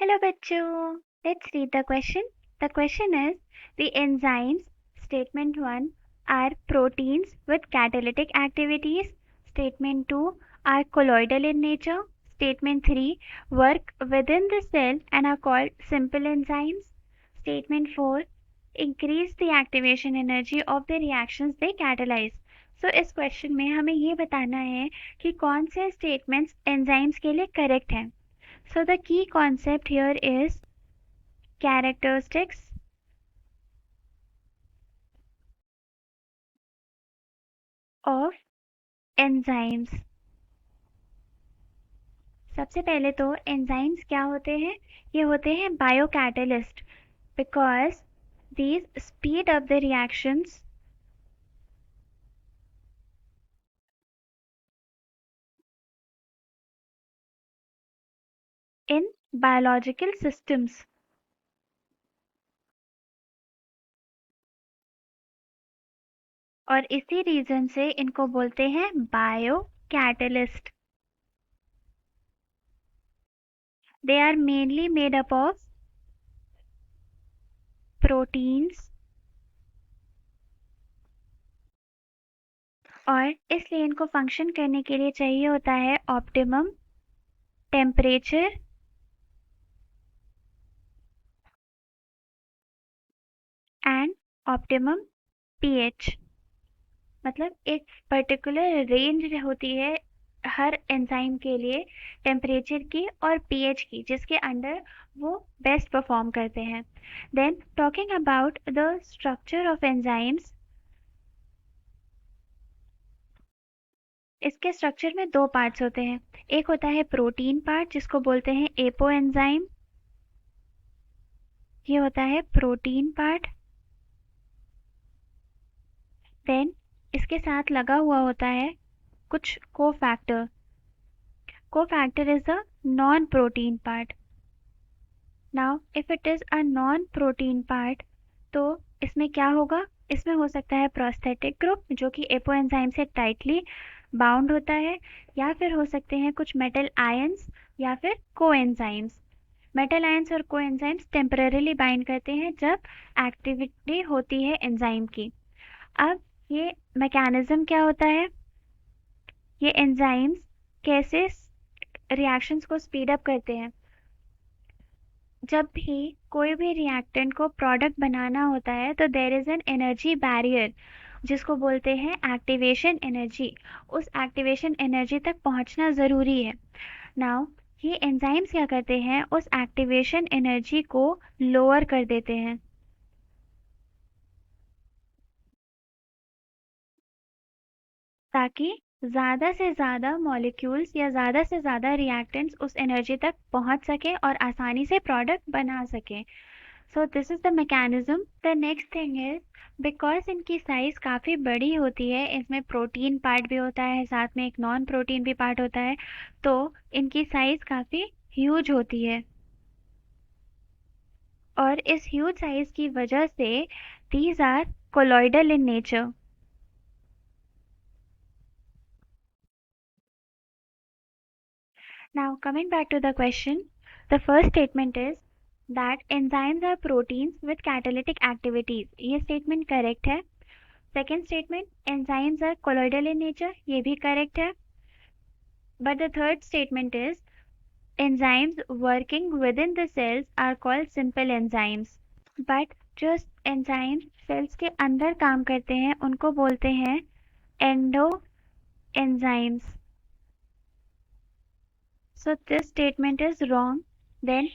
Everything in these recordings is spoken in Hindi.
Hello bachcho. Let's read the question. The question is the enzymes statement 1 are proteins with catalytic activities. Statement 2 are colloidal in nature. Statement 3 work within the cell and are called simple enzymes. Statement 4 increase the activation energy of the reactions they catalyze. So इस क्वेश्चन में हमें ये बताना है कि कौन से स्टेटमेंट्स एंजाइम्स के लिए करेक्ट हैं. So the key concept here is characteristics of enzymes. सबसे पहले तो एंजाइम्स क्या होते हैं? ये होते हैं biocatalyst because these speed up the reactions in biological systems. और इसी रीजन से इनको बोलते हैं biocatalyst. They are mainly made up of proteins और इसलिए इनको फंक्शन करने के लिए चाहिए होता है optimum temperature and optimum pH. मतलब एक पर्टिकुलर रेंज होती है हर एंजाइम के लिए टेम्परेचर की और पीएच की जिसके अंडर वो बेस्ट परफॉर्म करते हैं. Then talking about the structure of enzymes, इसके स्ट्रक्चर में दो पार्ट्स होते हैं. एक होता है प्रोटीन पार्ट जिसको बोलते हैं एपो एंजाइम. ये होता है प्रोटीन पार्ट. देन इसके साथ लगा हुआ होता है कुछ cofactor. Cofactor is a non protein part. Now if it is a non protein part तो इसमें क्या होगा? इसमें हो सकता है प्रोस्थेटिक ग्रुप जो कि एपो एंजाइम से टाइटली बाउंड होता है, या फिर हो सकते हैं कुछ मेटल आयंस या फिर कोएंजाइम्स. मेटल आयंस और कोएंजाइम्स टेम्परेरीली बाइंड करते हैं जब एक्टिविटी होती है एंजाइम की. अब ये मैकेनिज्म क्या होता है? ये एंजाइम्स कैसे रिएक्शंस को स्पीड अप करते हैं? जब भी कोई भी रिएक्टेंट को प्रोडक्ट बनाना होता है तो there is an energy barrier जिसको बोलते हैं एक्टिवेशन एनर्जी. उस एक्टिवेशन एनर्जी तक पहुंचना ज़रूरी है. नाउ ये एंजाइम्स क्या करते हैं? उस एक्टिवेशन एनर्जी को लोअर कर देते हैं ताकि ज़्यादा से ज़्यादा मॉलिक्यूल्स या ज़्यादा से ज़्यादा रिएक्टेंट्स उस एनर्जी तक पहुंच सके और आसानी से प्रोडक्ट बना सके. So this is the mechanism. The next thing is because इनकी साइज़ काफ़ी बड़ी होती है, इसमें प्रोटीन पार्ट भी होता है, साथ में एक नॉन प्रोटीन भी पार्ट होता है, तो इनकी साइज़ काफ़ी ह्यूज होती है. और इस ह्यूज साइज़ की वजह से these are colloidal in nature. Now, coming back to the question, the first statement is that enzymes are proteins with catalytic activities. ये statement correct है. Second statement, enzymes are colloidal in nature. ये भी correct है. But the third statement is enzymes working within the cells are called simple enzymes. But जो enzymes cells के अंदर काम करते हैं उनको बोलते हैं endo enzymes. So this statement is wrong. Then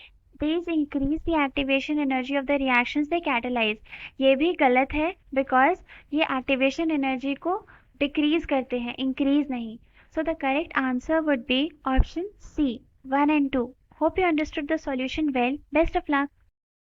these increase the activation energy of the reactions they catalyze. ये भी गलत है because ये activation energy को decrease करते हैं, increase नहीं. So the correct answer would be option C, 1 and 2. Hope you understood the solution well. Best of luck.